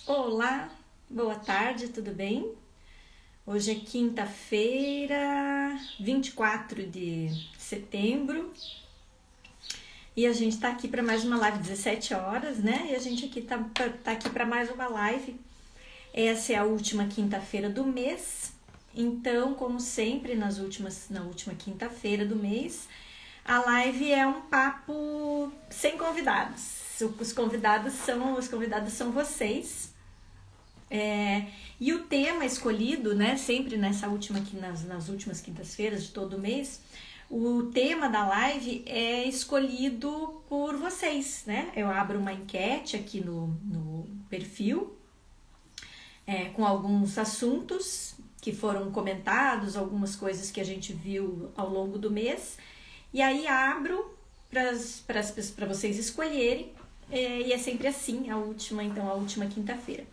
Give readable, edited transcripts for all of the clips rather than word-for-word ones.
Olá, boa tarde, tudo bem? Hoje é quinta-feira, 24 de setembro, e a gente tá aqui para mais uma live 17 horas, né? E a gente aqui tá aqui para mais uma live. Essa é a última quinta-feira do mês. Então, como sempre, na última quinta-feira do mês, a live é um papo sem convidados. Os convidados são vocês. E o tema escolhido, né, sempre nas últimas quintas-feiras de todo mês, o tema da live é escolhido por vocês, né? Eu abro uma enquete aqui no perfil, com alguns assuntos que foram comentados, algumas coisas que a gente viu ao longo do mês, e aí abro para vocês escolherem, e é sempre assim, a última quinta-feira.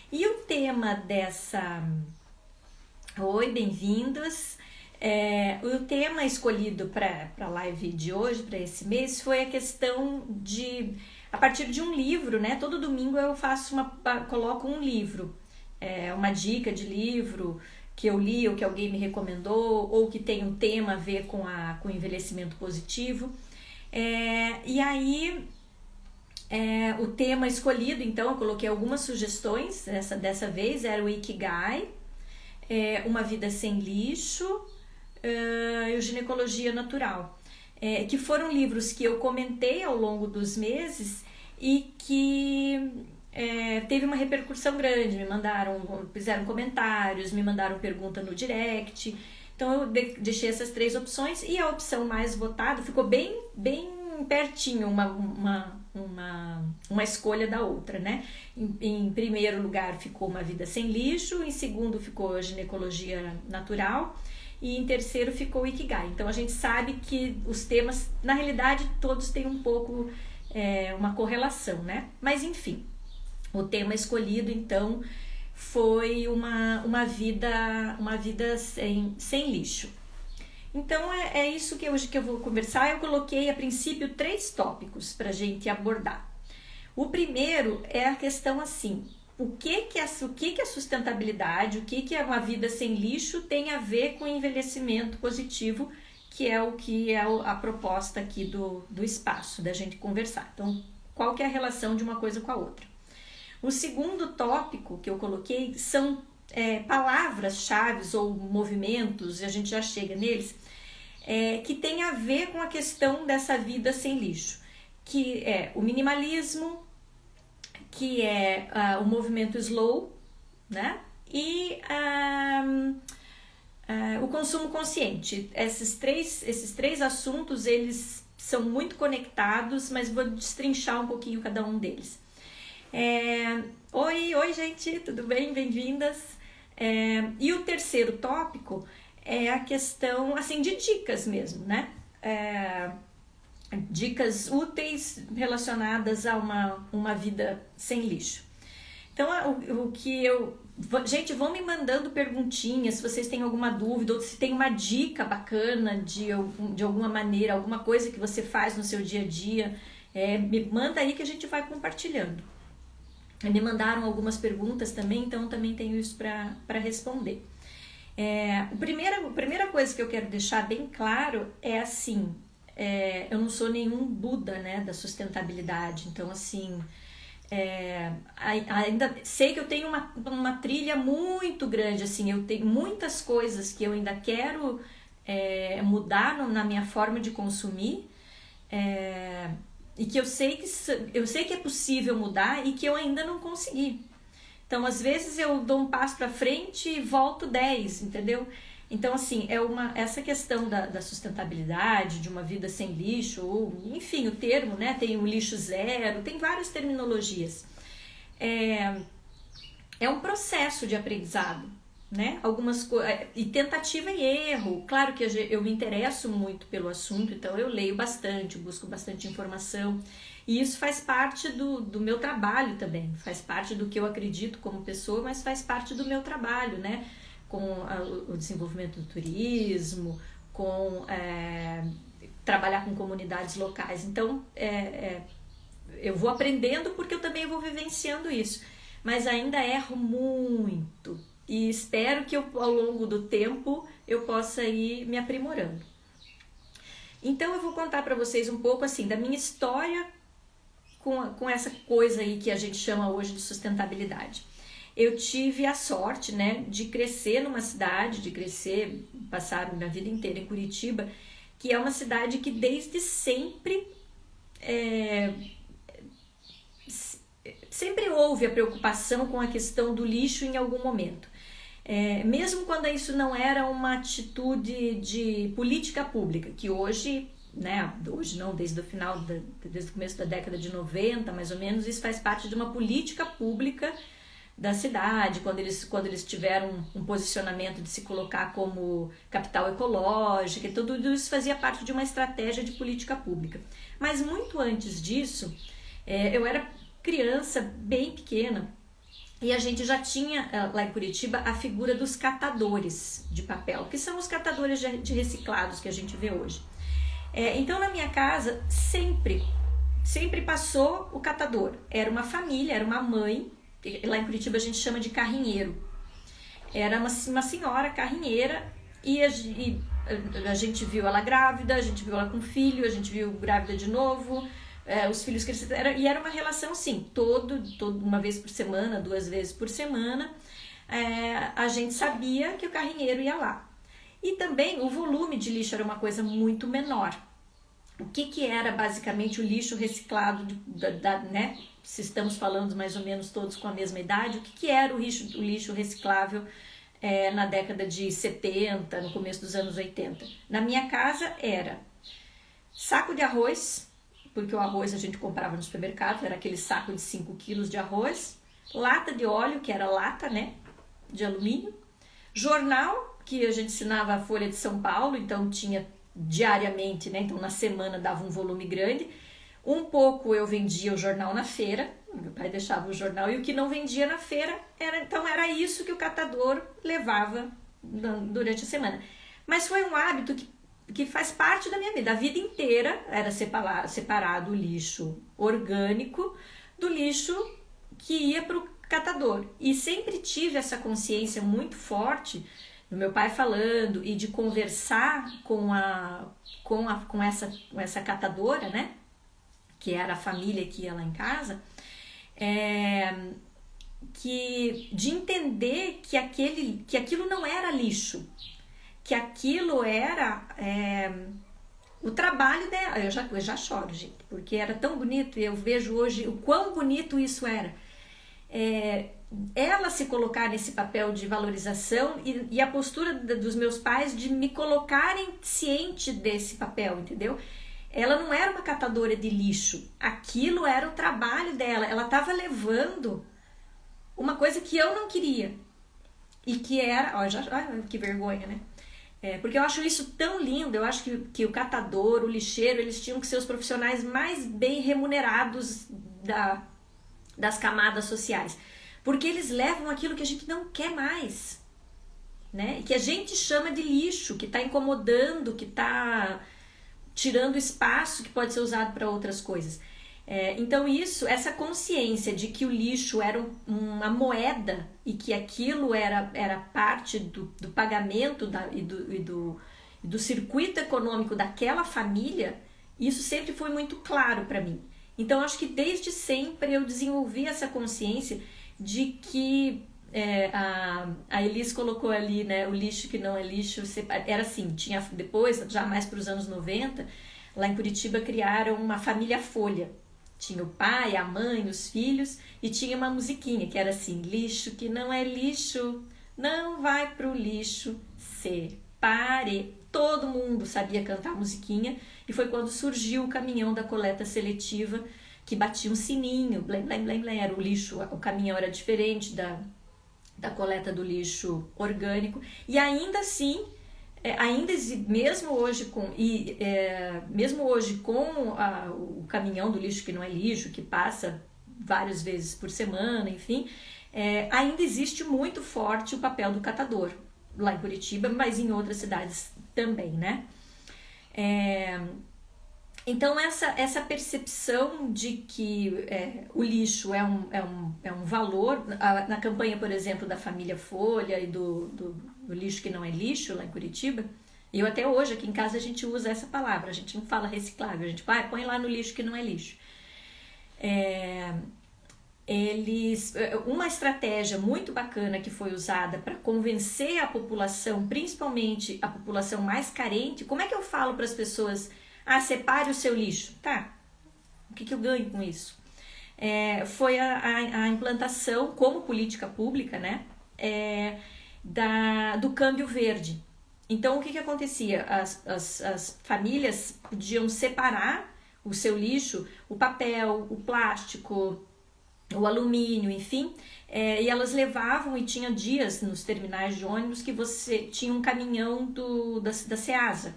E o tema dessa... Oi, bem-vindos! O tema escolhido para a live de hoje, para esse mês, foi a questão de... A partir de um livro, né? Todo domingo eu coloco um livro, uma dica de livro que eu li ou que alguém me recomendou, ou que tem um tema a ver com o envelhecimento positivo. E aí... o tema escolhido, então, eu coloquei algumas sugestões, dessa vez era o Ikigai, Uma Vida Sem Lixo e o Ginecologia Natural, que foram livros que eu comentei ao longo dos meses e que teve uma repercussão grande, fizeram comentários, me mandaram pergunta no direct, então eu deixei essas 3 opções e a opção mais votada ficou bem pertinho, uma escolha da outra, né? Em primeiro lugar ficou Uma Vida Sem Lixo, em segundo ficou a Ginecologia Natural e em terceiro ficou o Ikigai. Então a gente sabe que os temas, na realidade, todos têm um pouco uma correlação, né? Mas enfim, o tema escolhido então foi uma vida sem lixo. Então é isso que hoje que eu vou conversar. Eu coloquei a princípio 3 tópicos para a gente abordar. O primeiro é a questão assim: o que é sustentabilidade, o que é uma vida sem lixo tem a ver com envelhecimento positivo, que é a proposta aqui do espaço, da gente conversar. Então, qual que é a relação de uma coisa com a outra? O segundo tópico que eu coloquei são palavras-chave ou movimentos, e a gente já chega neles, que tem a ver com a questão dessa vida sem lixo, que é o minimalismo, que é o movimento slow, né? E o consumo consciente. Esses três assuntos, eles são muito conectados, mas vou destrinchar um pouquinho cada um deles. Oi gente, tudo bem? Bem-vindas! E o terceiro tópico é a questão assim, de dicas mesmo, né? Dicas úteis relacionadas a uma vida sem lixo. Então, gente, vão me mandando perguntinhas se vocês têm alguma dúvida ou se tem uma dica bacana de alguma maneira, alguma coisa que você faz no seu dia a dia, me manda aí que a gente vai compartilhando. Me mandaram algumas perguntas também, então também tenho isso para responder. A primeira coisa que eu quero deixar bem claro é assim, eu não sou nenhum Buda, né, da sustentabilidade, então assim, ainda sei que eu tenho uma trilha muito grande, assim, eu tenho muitas coisas que eu ainda quero mudar na minha forma de consumir, e que eu sei que é possível mudar e que eu ainda não consegui. Então, às vezes eu dou um passo para frente e volto 10, entendeu? Então, assim, essa questão da sustentabilidade, de uma vida sem lixo, ou, enfim, o termo, né? Tem o lixo zero, tem várias terminologias. É um processo de aprendizado, né? E tentativa e erro. Claro que eu me interesso muito pelo assunto, então eu leio bastante, busco bastante informação, e isso faz parte do meu trabalho também, faz parte do que eu acredito como pessoa, mas faz parte do meu trabalho, né? Com o desenvolvimento do turismo, com trabalhar com comunidades locais. Então, eu vou aprendendo porque eu também vou vivenciando isso. mas ainda erro muito. E espero que ao longo do tempo eu possa ir me aprimorando. Então eu vou contar para vocês um pouco assim da minha história com essa coisa aí que a gente chama hoje de sustentabilidade. Eu tive a sorte, né, de crescer numa cidade, passar minha vida inteira em Curitiba, que é uma cidade que desde sempre sempre houve a preocupação com a questão do lixo em algum momento. Mesmo quando isso não era uma atitude de política pública, que hoje, né, hoje não, desde o começo da década de 90, mais ou menos, isso faz parte de uma política pública da cidade, quando eles tiveram um posicionamento de se colocar como capital ecológica, e tudo isso fazia parte de uma estratégia de política pública. Mas muito antes disso, eu era criança, bem pequena, e a gente já tinha lá em Curitiba a figura dos catadores de papel, que são os catadores de reciclados que a gente vê hoje. Então na minha casa sempre passou o catador. Era uma família, era uma mãe, lá em Curitiba a gente chama de carrinheiro. Era uma senhora carrinheira e a gente viu ela grávida, a gente viu ela com filho, a gente viu grávida de novo. Os filhos cresceram, e era uma relação assim, uma vez por semana, 2 vezes por semana, a gente sabia que o carrinheiro ia lá. E também o volume de lixo era uma coisa muito menor. O que era basicamente o lixo reciclado, né? Se estamos falando mais ou menos todos com a mesma idade, o que era o lixo reciclável na década de 70, no começo dos anos 80? Na minha casa era saco de arroz, porque o arroz a gente comprava no supermercado, era aquele saco de 5 quilos de arroz, lata de óleo, que era lata, né, de alumínio, jornal, que a gente assinava a Folha de São Paulo, então tinha diariamente, né, então na semana dava um volume grande, um pouco eu vendia o jornal na feira, meu pai deixava o jornal, e o que não vendia na feira, era isso que o catador levava durante a semana. Mas foi um hábito que faz parte da minha vida. A vida inteira era separado o lixo orgânico do lixo que ia para o catador. E sempre tive essa consciência muito forte do meu pai falando e de conversar com essa catadora, né? Que era a família que ia lá em casa, de entender que aquilo não era lixo, que aquilo era o trabalho dela. Eu já choro, gente, porque era tão bonito, e eu vejo hoje o quão bonito isso era. Ela se colocar nesse papel de valorização e a postura dos meus pais de me colocarem ciente desse papel, entendeu? Ela não era uma catadora de lixo, aquilo era o trabalho dela, ela estava levando uma coisa que eu não queria, e que era, que vergonha, né? Porque eu acho isso tão lindo. Eu acho que o catador, o lixeiro, eles tinham que ser os profissionais mais bem remunerados das camadas sociais, porque eles levam aquilo que a gente não quer mais, né? Que a gente chama de lixo, que está incomodando, que está tirando espaço que pode ser usado para outras coisas. Então essa consciência de que o lixo era uma moeda e que aquilo era parte do pagamento e do circuito econômico daquela família, isso sempre foi muito claro para mim. Então acho que desde sempre eu desenvolvi essa consciência de que a Elis colocou ali, né, o lixo que não é lixo, era assim, tinha depois, já mais para os anos 90, lá em Curitiba criaram uma família Folha. Tinha o pai, a mãe, os filhos, e tinha uma musiquinha que era assim: lixo que não é lixo, não vai pro lixo, separe. Todo mundo sabia cantar a musiquinha, e foi quando surgiu o caminhão da coleta seletiva, que batia um sininho, blém, blém, blém, blém, era o lixo, o caminhão era diferente da coleta do lixo orgânico, e ainda assim, mesmo hoje com o caminhão do lixo que não é lixo, que passa várias vezes por semana, enfim, ainda existe muito forte o papel do catador lá em Curitiba, mas em outras cidades também, né? Então, essa percepção de que o lixo é um valor, na campanha, por exemplo, da família Folha e do lixo que não é lixo, lá em Curitiba, e eu até hoje, aqui em casa, a gente usa essa palavra, a gente não fala reciclável, a gente põe lá no lixo que não é lixo. Uma estratégia muito bacana que foi usada para convencer a população, principalmente a população mais carente, como é que eu falo para as pessoas... separe o seu lixo. Tá, o que eu ganho com isso? Foi a implantação, como política pública, né, do câmbio verde. Então, o que acontecia? As famílias podiam separar o seu lixo, o papel, o plástico, o alumínio, enfim, e elas levavam, e tinha dias nos terminais de ônibus que você tinha um caminhão da Ceasa,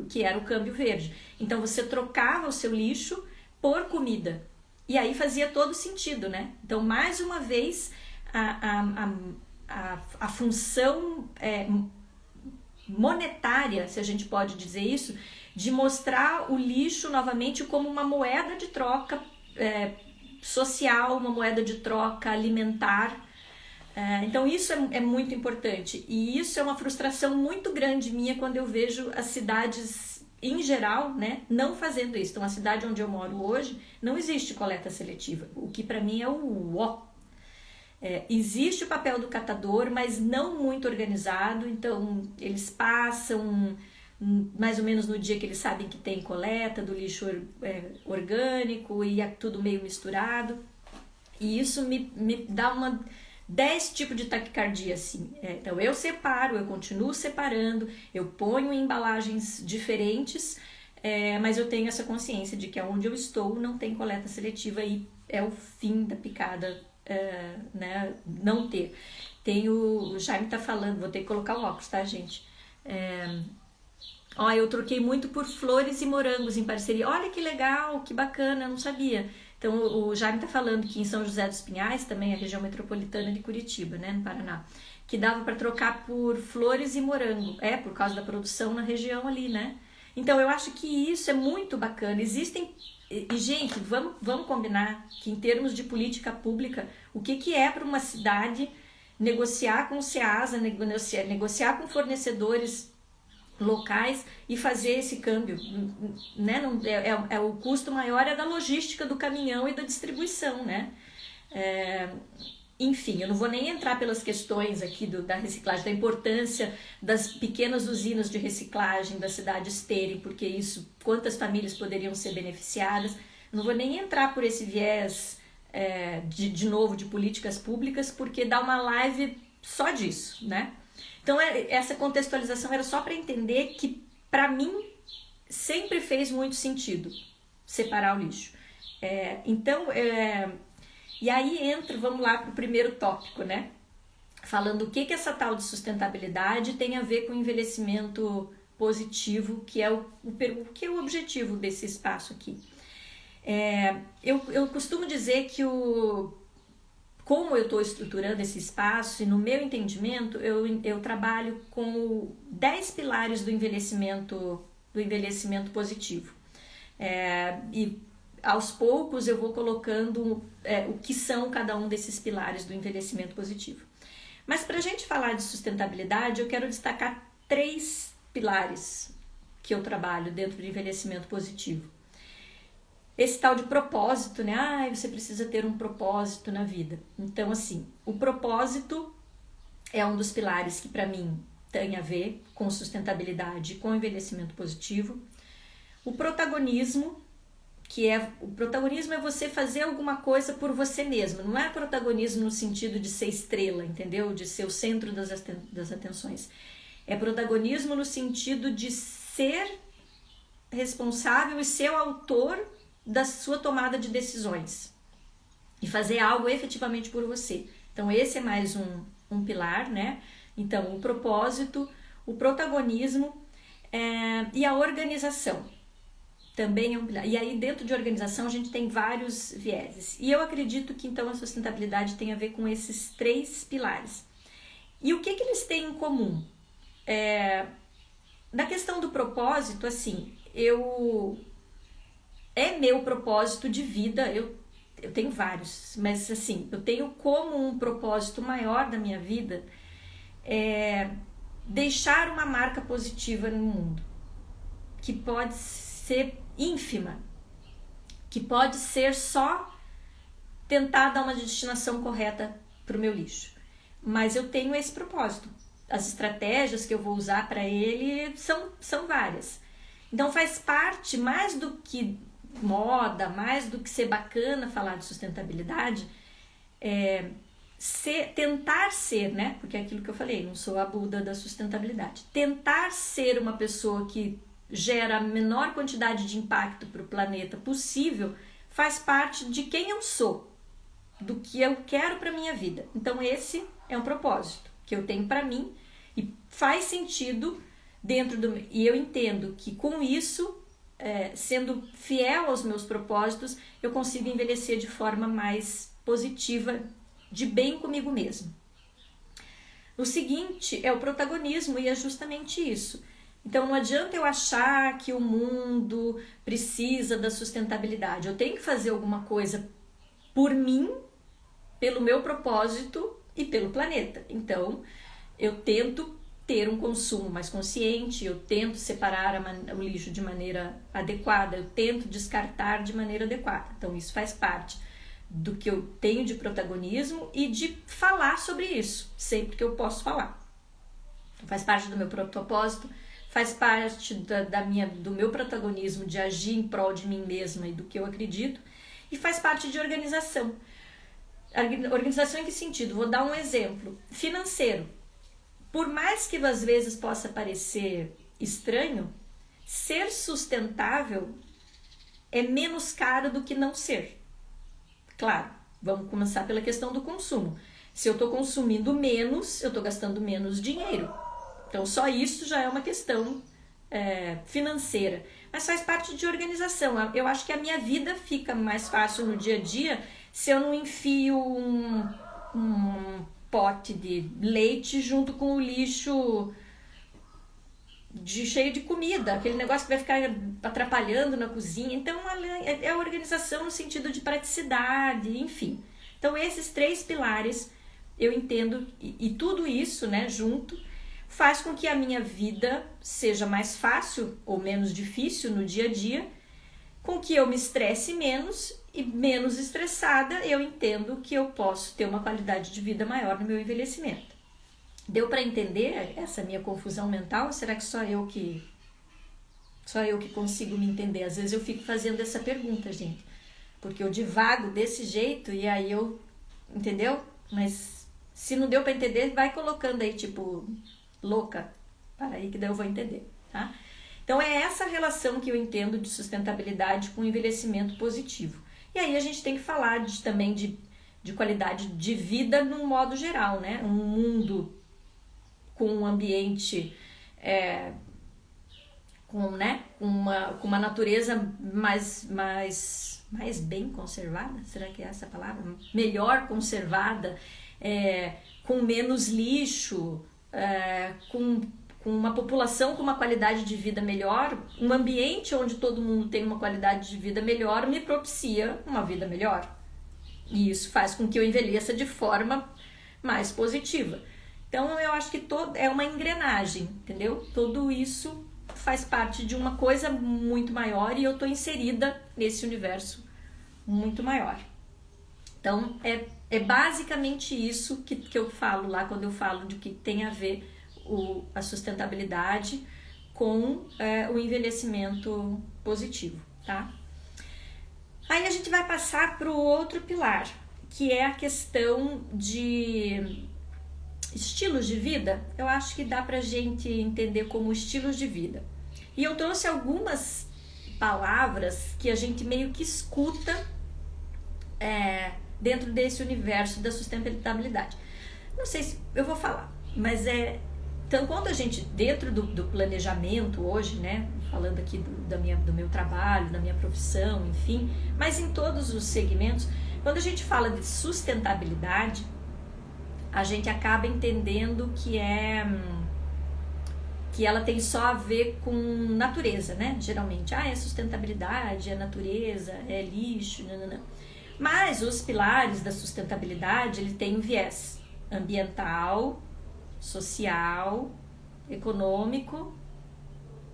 que era o câmbio verde. Então você trocava o seu lixo por comida. E aí fazia todo sentido, né? Então, mais uma vez, a função monetária, se a gente pode dizer isso, de mostrar o lixo novamente como uma moeda de troca social, uma moeda de troca alimentar. Então isso é muito importante, e isso é uma frustração muito grande minha quando eu vejo as cidades em geral, né, não fazendo isso. Então, a cidade onde eu moro hoje não existe coleta seletiva, o que para mim é o ó. Existe o papel do catador, mas não muito organizado. Então eles passam mais ou menos no dia que eles sabem que tem coleta do lixo orgânico, e é tudo meio misturado, e isso me dá 10 tipos de taquicardia, assim. Então eu separo, eu continuo separando, eu ponho em embalagens diferentes, mas eu tenho essa consciência de que onde eu estou não tem coleta seletiva, e é o fim da picada, né, não ter. O Jaime tá falando, vou ter que colocar o óculos, tá, gente? Eu troquei muito por flores e morangos em parceria. Olha que legal, que bacana, eu não sabia. Então, o Jaime está falando que em São José dos Pinhais, também a região metropolitana de Curitiba, né, no Paraná, que dava para trocar por flores e morango, por causa da produção na região ali, né? Então, eu acho que isso é muito bacana. Existem... E, gente, vamos combinar que, em termos de política pública, o que é para uma cidade negociar com o Ceasa, negociar com fornecedores locais e fazer esse câmbio, né? O custo maior é da logística do caminhão e da distribuição, né? Enfim, eu não vou nem entrar pelas questões aqui da reciclagem, da importância das pequenas usinas de reciclagem das cidades terem, porque isso, quantas famílias poderiam ser beneficiadas. Não vou nem entrar por esse viés de novo de políticas públicas, porque dá uma live só disso, né? Então, essa contextualização era só para entender que, para mim, sempre fez muito sentido separar o lixo. E aí vamos lá para o primeiro tópico, né? Falando o que essa tal de sustentabilidade tem a ver com o envelhecimento positivo, que é o objetivo desse espaço aqui. Eu costumo dizer que como eu estou estruturando esse espaço, e no meu entendimento, eu trabalho com 10 pilares do envelhecimento positivo. E aos poucos eu vou colocando o que são cada um desses pilares do envelhecimento positivo. Mas para a gente falar de sustentabilidade, eu quero destacar 3 pilares que eu trabalho dentro do envelhecimento positivo. Esse tal de propósito, né? Você precisa ter um propósito na vida. Então, assim, o propósito é um dos pilares que, para mim, tem a ver com sustentabilidade, com envelhecimento positivo. O protagonismo, o protagonismo é você fazer alguma coisa por você mesmo. Não é protagonismo no sentido de ser estrela, entendeu? De ser o centro das atenções. É protagonismo no sentido de ser responsável e ser o autor da sua tomada de decisões e fazer algo efetivamente por você. Então esse é mais um pilar, né? Então o propósito, o protagonismo e a organização também é um pilar. E aí dentro de organização a gente tem vários vieses. E eu acredito que então a sustentabilidade tem a ver com esses 3 pilares. E o que eles têm em comum? Na questão do propósito, assim, eu é meu propósito de vida. Eu tenho vários, mas assim, eu tenho como um propósito maior da minha vida deixar uma marca positiva no mundo, que pode ser ínfima, que pode ser só tentar dar uma destinação correta para o meu lixo. Mas eu tenho esse propósito. As estratégias que eu vou usar para ele são várias. Então faz parte, mais do que moda, mais do que ser bacana falar de sustentabilidade, tentar ser, né? Porque é aquilo que eu falei, não sou a Buda da sustentabilidade. Tentar ser uma pessoa que gera a menor quantidade de impacto para o planeta possível faz parte de quem eu sou, do que eu quero para minha vida. Então esse é um propósito que eu tenho para mim e faz sentido e eu entendo que com isso, sendo fiel aos meus propósitos, eu consigo envelhecer de forma mais positiva, de bem comigo mesmo. O seguinte é o protagonismo, e é justamente isso. Então não adianta eu achar que o mundo precisa da sustentabilidade. Eu tenho que fazer alguma coisa por mim, pelo meu propósito e pelo planeta. Então eu tento ter um consumo mais consciente, eu tento separar o lixo de maneira adequada, eu tento descartar de maneira adequada. Então isso faz parte do que eu tenho de protagonismo e de falar sobre isso, sempre que eu posso falar. Então, faz parte do meu propósito, faz parte do meu protagonismo de agir em prol de mim mesma e do que eu acredito, e faz parte de organização. Organização em que sentido? Vou dar um exemplo. Financeiro. Por mais que às vezes possa parecer estranho, ser sustentável é menos caro do que não ser. Claro, vamos começar pela questão do consumo. Se eu estou consumindo menos, eu estou gastando menos dinheiro. Então só isso já é uma questão financeira. Mas faz parte de organização. Eu acho que a minha vida fica mais fácil no dia a dia se eu não enfio um pote de leite junto com o lixo cheio de comida, aquele negócio que vai ficar atrapalhando na cozinha. Então é a organização no sentido de praticidade, enfim. Então esses 3 pilares eu entendo, e tudo isso, né, junto, faz com que a minha vida seja mais fácil ou menos difícil no dia a dia, com que eu me estresse menos, e menos estressada eu entendo que eu posso ter uma qualidade de vida maior no meu envelhecimento. Deu para entender essa minha confusão mental? Será que só eu que consigo me entender? Às vezes eu fico fazendo essa pergunta, gente, porque eu divago desse jeito e aí entendeu? Mas se não deu para entender, vai colocando aí tipo louca, para aí que daí eu vou entender, tá? Então é essa relação que eu entendo de sustentabilidade com envelhecimento positivo. E aí a gente tem que falar também de qualidade de vida no modo geral, né? Um mundo com um ambiente com uma natureza mais bem conservada, será que é essa a palavra? Melhor conservada, com menos lixo, com uma população com uma qualidade de vida melhor, um ambiente onde todo mundo tem uma qualidade de vida melhor me propicia uma vida melhor. E isso faz com que eu envelheça de forma mais positiva. Então eu acho que é uma engrenagem, entendeu? Tudo isso faz parte de uma coisa muito maior e eu estou inserida nesse universo muito maior. Então é basicamente isso que eu falo lá quando eu falo de que tem a ver a sustentabilidade com o envelhecimento positivo, tá? Aí a gente vai passar para o outro pilar, que é a questão de estilos de vida. Eu acho que dá pra gente entender como estilos de vida. E eu trouxe algumas palavras que a gente meio que escuta dentro desse universo da sustentabilidade. Não sei se eu vou falar, mas então, quando a gente, dentro do planejamento hoje, né, falando aqui do meu trabalho, da minha profissão, enfim, mas em todos os segmentos, quando a gente fala de sustentabilidade, a gente acaba entendendo que que ela tem só a ver com natureza, né? Geralmente, é sustentabilidade, é natureza, é lixo, não. Mas os pilares da sustentabilidade, ele tem um viés ambiental, social, econômico.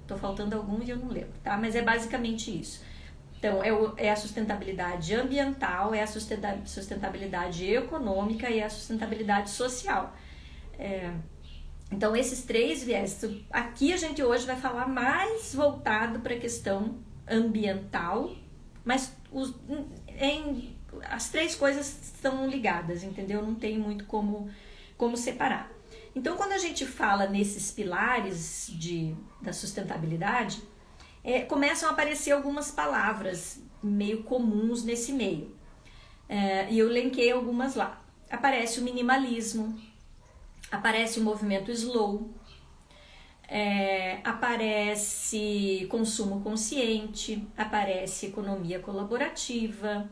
Tô faltando algum e eu não lembro, tá? Mas é basicamente isso. Então, é a sustentabilidade ambiental, é a sustentabilidade econômica e a sustentabilidade social. Então, esses 3 viés. Aqui a gente hoje vai falar mais voltado para a questão ambiental, mas as 3 coisas estão ligadas, entendeu? Não tem muito como separar. Então, quando a gente fala nesses pilares da sustentabilidade, começam a aparecer algumas palavras meio comuns nesse meio. E eu elenquei algumas lá. Aparece o minimalismo, aparece o movimento slow, aparece consumo consciente, aparece economia colaborativa,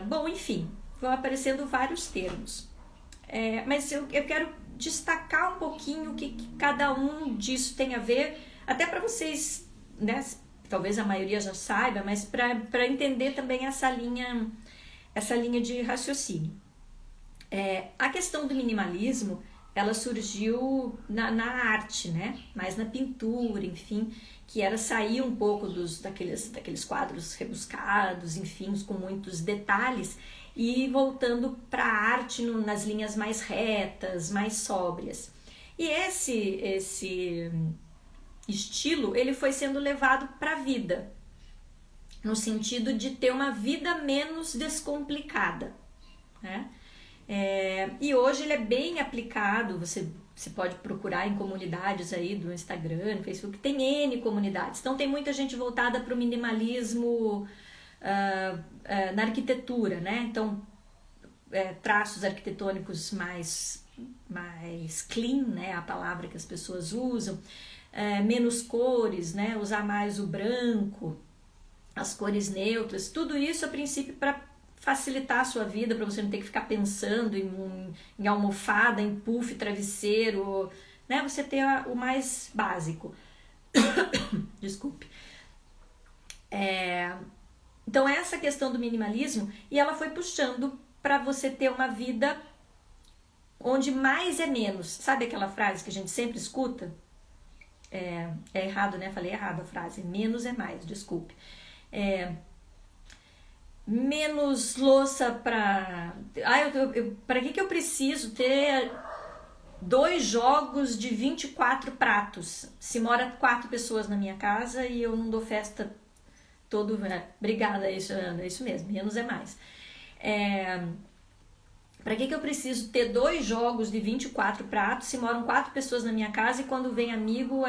bom, enfim, vão aparecendo vários termos. Mas eu quero destacar um pouquinho o que cada um disso tem a ver, até para vocês, né, talvez a maioria já saiba, mas para entender também essa linha de raciocínio. A questão do minimalismo, ela surgiu na arte, né? Mais na pintura, enfim, que era sair um pouco daqueles quadros rebuscados, enfim, com muitos detalhes, e voltando para a arte nas linhas mais retas, mais sóbrias. E esse estilo, ele foi sendo levado para a vida, no sentido de ter uma vida menos descomplicada, né? E hoje ele é bem aplicado, você pode procurar em comunidades aí do Instagram, no Facebook, tem N comunidades. Então tem muita gente voltada para o minimalismo na arquitetura, né? Então traços arquitetônicos mais clean, né? A palavra que as pessoas usam, menos cores, né? Usar mais o branco, as cores neutras, tudo isso a princípio para facilitar a sua vida, para você não ter que ficar pensando em almofada, em puff, travesseiro, né? Você ter o mais básico. Desculpe. Então, essa questão do minimalismo, e ela foi puxando para você ter uma vida onde mais é menos. Sabe aquela frase que a gente sempre escuta? É errado, né? Falei errado a frase. Menos é mais, desculpe. Menos louça para... para que eu preciso ter 2 jogos de 24 pratos? Se mora 4 pessoas na minha casa e eu não dou festa todo... Obrigada, é isso mesmo, menos é mais. Para que eu preciso ter 2 jogos de 24 pratos se moram 4 pessoas na minha casa e quando vem amigo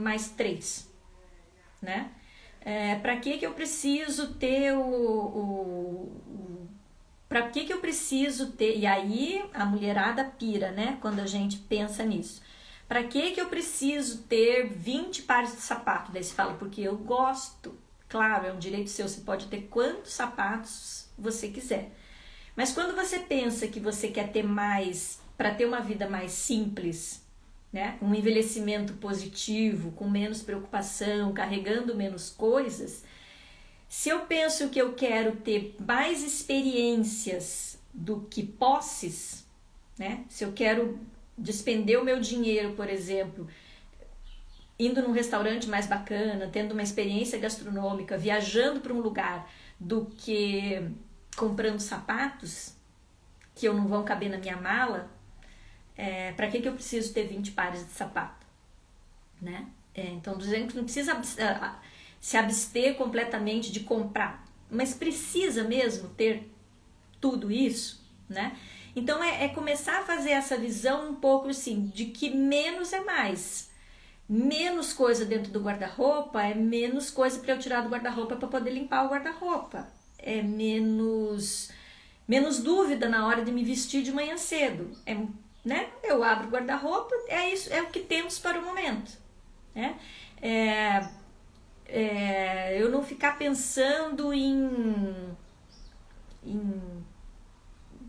mais 3, né? Para que eu preciso ter para que eu preciso ter... E aí a mulherada pira, né? Quando a gente pensa nisso. Para que eu preciso ter 20 pares de sapato? Daí você fala, porque eu gosto. Claro, é um direito seu, você pode ter quantos sapatos você quiser. Mas quando você pensa que você quer ter mais, para ter uma vida mais simples, né? Um envelhecimento positivo, com menos preocupação, carregando menos coisas, se eu penso que eu quero ter mais experiências do que posses, né? Se eu quero despender o meu dinheiro, por exemplo, indo num restaurante mais bacana, tendo uma experiência gastronômica, viajando para um lugar, do que comprando sapatos que não vão caber na minha mala, para que eu preciso ter 20 pares de sapato, né? Então, dizendo que não precisa se abster completamente de comprar, mas precisa mesmo ter tudo isso, né? Então, começar a fazer essa visão um pouco assim, de que menos é mais. Menos coisa dentro do guarda-roupa é menos coisa para eu tirar do guarda-roupa para poder limpar o guarda-roupa. É menos dúvida na hora de me vestir de manhã cedo. Né? Eu abro o guarda-roupa, isso, é o que temos para o momento, né? Eu não ficar pensando em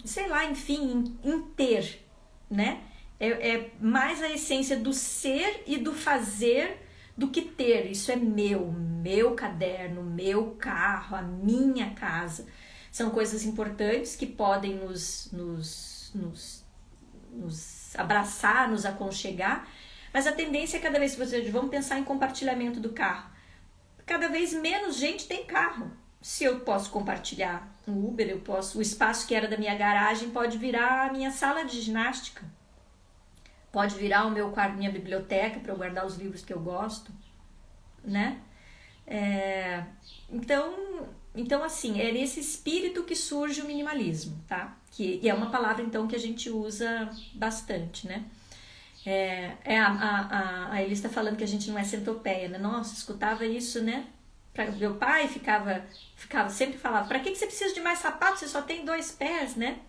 sei lá, enfim, em ter, né? É mais a essência do ser e do fazer do que ter. Isso é meu caderno, meu carro, a minha casa. São coisas importantes que podem nos abraçar, nos aconchegar, mas a tendência é cada vez que você vamos pensar em compartilhamento do carro. Cada vez menos gente tem carro. Se eu posso compartilhar um Uber, o espaço que era da minha garagem pode virar a minha sala de ginástica. Pode virar o meu quarto, minha biblioteca para eu guardar os livros que eu gosto, né? Então assim, é nesse espírito que surge o minimalismo, tá? Que é uma palavra então que a gente usa bastante, né? A Elis está falando que a gente não é centopeia, né? Nossa, escutava isso, né? Meu pai sempre falava, pra que você precisa de mais sapato? Você só tem 2 pés, né?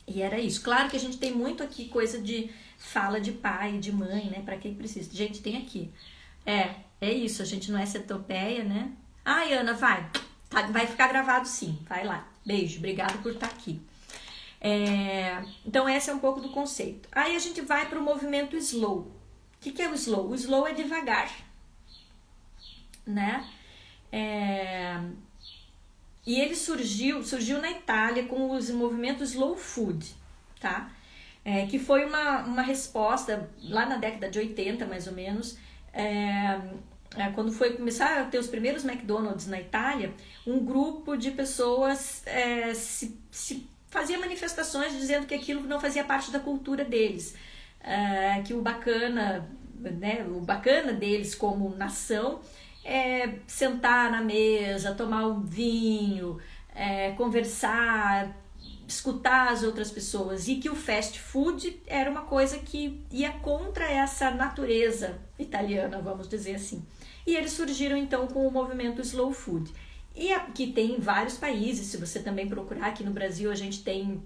E era isso. Claro que a gente tem muito aqui coisa de fala de pai, de mãe, né? Pra que precisa? Gente, tem aqui. É isso, a gente não é centopeia, né? Ai, Ana, vai ficar gravado sim, vai lá. Beijo, obrigado por estar aqui. Então esse é um pouco do conceito. Aí a gente vai para o movimento slow. O que é o slow? O slow é devagar, né? E ele surgiu na Itália com os movimentos slow food, tá? Que foi uma resposta lá na década de 80, mais ou menos, quando foi começar a ter os primeiros McDonald's na Itália, um grupo de pessoas se fazia manifestações dizendo que aquilo não fazia parte da cultura deles, que o bacana, né, o bacana deles como nação é sentar na mesa, tomar um vinho, conversar, escutar as outras pessoas, e que o fast food era uma coisa que ia contra essa natureza italiana, vamos dizer assim. E eles surgiram então com o movimento slow food. E aqui tem em vários países, se você também procurar, aqui no Brasil a gente tem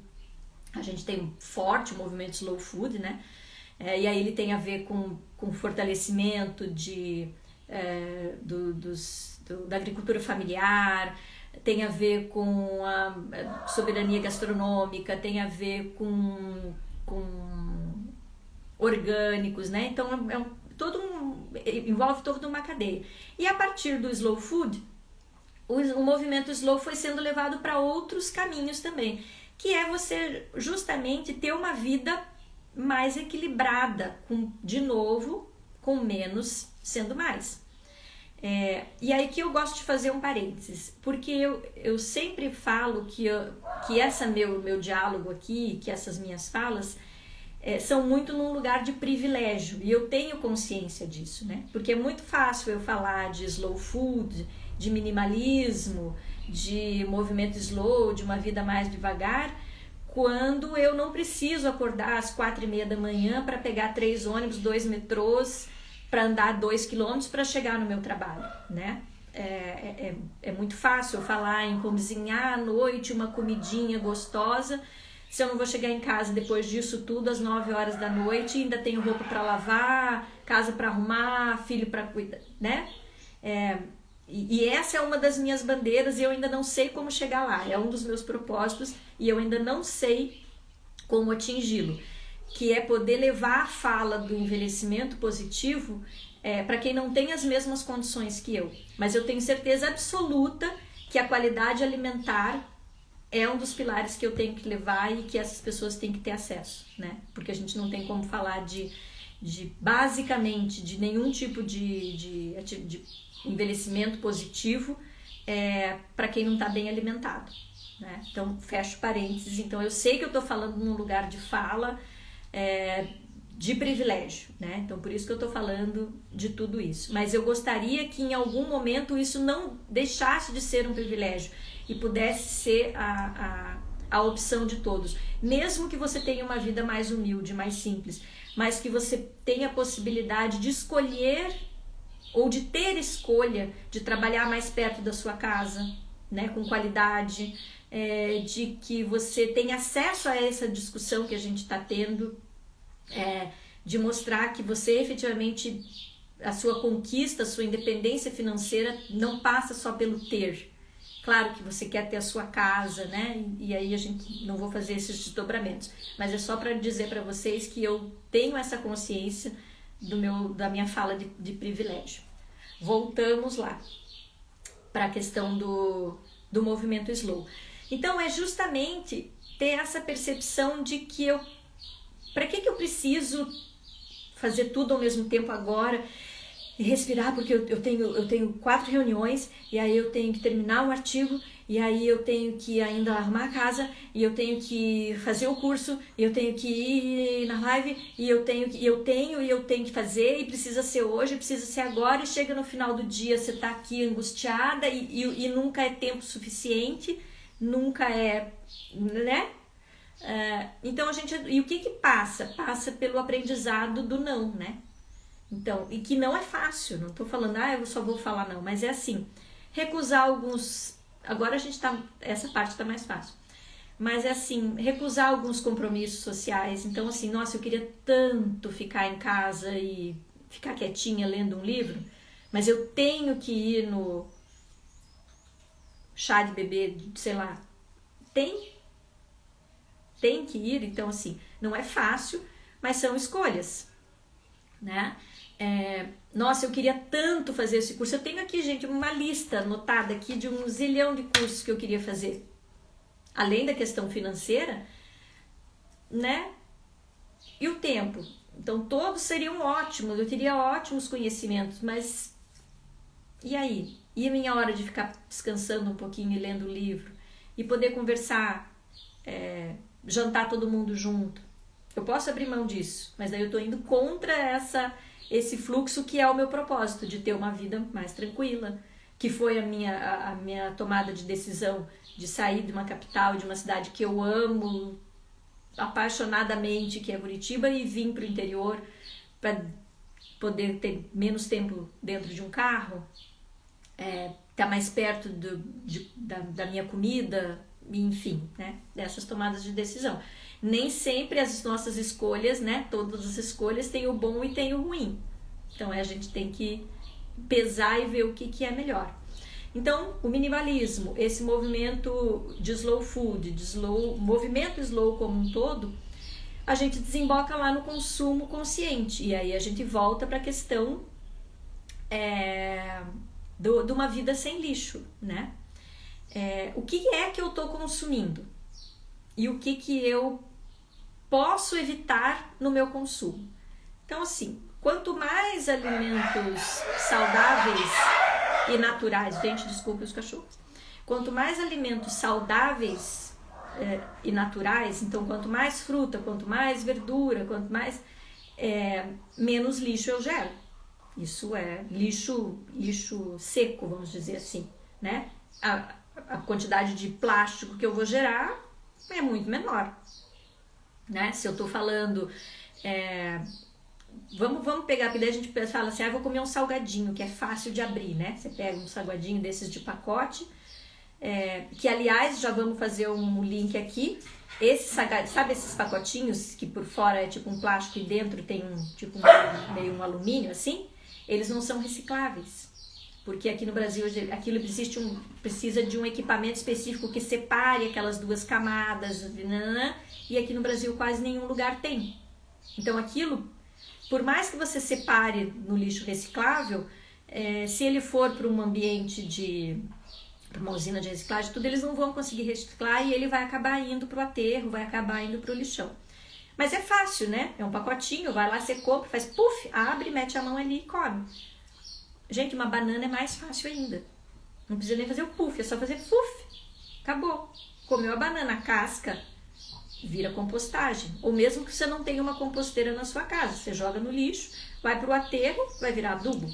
um forte movimento slow food, né? E aí ele tem a ver com fortalecimento da agricultura familiar, tem a ver com a soberania gastronômica, tem a ver com orgânicos, né? Então envolve toda uma cadeia. E a partir do slow food, o movimento slow foi sendo levado para outros caminhos também, que é você justamente ter uma vida mais equilibrada, com menos sendo mais. E aí que eu gosto de fazer um parênteses, porque eu sempre falo que esse meu diálogo aqui, que essas minhas falas são muito num lugar de privilégio, e eu tenho consciência disso, né? Porque é muito fácil eu falar de slow food, de minimalismo, de movimento slow, de uma vida mais devagar, quando eu não preciso acordar às 4:30 da manhã para pegar 3 ônibus, 2 metrôs, para andar 2 quilômetros para chegar no meu trabalho, né? É muito fácil eu falar em cozinhar à noite uma comidinha gostosa, se eu não vou chegar em casa depois disso tudo às 9 horas da noite, ainda tenho roupa para lavar, casa para arrumar, filho para cuidar, né? E essa é uma das minhas bandeiras e eu ainda não sei como chegar lá. É um dos meus propósitos e eu ainda não sei como atingi-lo, que é poder levar a fala do envelhecimento positivo para quem não tem as mesmas condições que eu. Mas eu tenho certeza absoluta que a qualidade alimentar é um dos pilares que eu tenho que levar e que essas pessoas têm que ter acesso, né? Porque a gente não tem como falar basicamente de nenhum tipo de envelhecimento positivo para quem não está bem alimentado, né? Então, fecho parênteses. Então, eu sei que eu estou falando num lugar de fala de privilégio, né? Então, por isso que eu estou falando de tudo isso. Mas eu gostaria que em algum momento isso não deixasse de ser um privilégio e pudesse ser a opção de todos. Mesmo que você tenha uma vida mais humilde, mais simples, mas que você tenha a possibilidade de escolher ou de ter escolha de trabalhar mais perto da sua casa, né, com qualidade, de que você tenha acesso a essa discussão que a gente está tendo, de mostrar que você efetivamente, a sua conquista, a sua independência financeira não passa só pelo ter, Claro que você quer ter a sua casa, né? E aí a gente não vou fazer esses desdobramentos, mas é só para dizer para vocês que eu tenho essa consciência da minha fala de privilégio. Voltamos lá para a questão do movimento slow. Então é justamente ter essa percepção de que para que eu preciso fazer tudo ao mesmo tempo agora e respirar, porque eu tenho 4 reuniões e aí eu tenho que terminar o artigo e aí eu tenho que ainda arrumar a casa e eu tenho que fazer o curso e eu tenho que ir na live e eu tenho que fazer e precisa ser hoje, precisa ser agora, e chega no final do dia você tá aqui angustiada e nunca é tempo suficiente, nunca é, né? Então e o que passa? Passa pelo aprendizado do não, né? Então, e que não é fácil, não tô falando, eu só vou falar não, mas é assim, recusar alguns, agora essa parte tá mais fácil, mas é assim, recusar alguns compromissos sociais. Então assim, nossa, eu queria tanto ficar em casa e ficar quietinha lendo um livro, mas eu tenho que ir no chá de bebê, sei lá, tem que ir. Então assim, não é fácil, mas são escolhas, né? Nossa, eu queria tanto fazer esse curso. Eu tenho aqui, gente, uma lista anotada aqui de 1 zilhão de cursos que eu queria fazer. Além da questão financeira, né? E o tempo. Então, todos seriam ótimos. Eu teria ótimos conhecimentos, mas e aí? E a minha hora de ficar descansando um pouquinho e lendo o livro? E poder conversar, jantar todo mundo junto? Eu posso abrir mão disso, mas daí eu tô indo contra esse fluxo que é o meu propósito, de ter uma vida mais tranquila, que foi a minha tomada de decisão de sair de uma capital, de uma cidade que eu amo apaixonadamente, que é Curitiba, e vim para o interior para poder ter menos tempo dentro de um carro, estar mais perto da minha comida, enfim, né, dessas tomadas de decisão. Nem sempre as nossas escolhas, né, todas as escolhas têm o bom e tem o ruim. Então a gente tem que pesar e ver o que é melhor. Então, o minimalismo, esse movimento de slow food, movimento slow como um todo, a gente desemboca lá no consumo consciente. E aí a gente volta para a questão de uma vida sem lixo, né? O que é que eu estou consumindo? E o que eu posso evitar no meu consumo? Então, assim, quanto mais alimentos saudáveis e naturais, gente, desculpe os cachorros, quanto mais alimentos saudáveis e naturais, então quanto mais fruta, quanto mais verdura, quanto mais, menos lixo eu gero. Isso é lixo seco, vamos dizer assim, né? A quantidade de plástico que eu vou gerar é muito menor, né? Se eu tô falando, vamos pegar, porque daí a gente fala assim, vou comer um salgadinho, que é fácil de abrir, né? Você pega um salgadinho desses de pacote, que aliás, já vamos fazer um link aqui, sabe esses pacotinhos que por fora é tipo um plástico e dentro tem meio um alumínio assim? Eles não são recicláveis, porque aqui no Brasil aquilo precisa de um equipamento específico que separe aquelas duas camadas, e aqui no Brasil quase nenhum lugar tem. Então aquilo, por mais que você separe no lixo reciclável, se ele for para um ambiente para uma usina de reciclagem, tudo, eles não vão conseguir reciclar e ele vai acabar indo para o aterro, vai acabar indo para o lixão. Mas é fácil, né? É um pacotinho, vai lá, você compra, faz puff, abre, mete a mão ali e come. Gente, uma banana é mais fácil ainda. Não precisa nem fazer o puff, é só fazer puff. Acabou. Comeu a banana, a casca vira compostagem. Ou mesmo que você não tenha uma composteira na sua casa, você joga no lixo, vai pro aterro, vai virar adubo,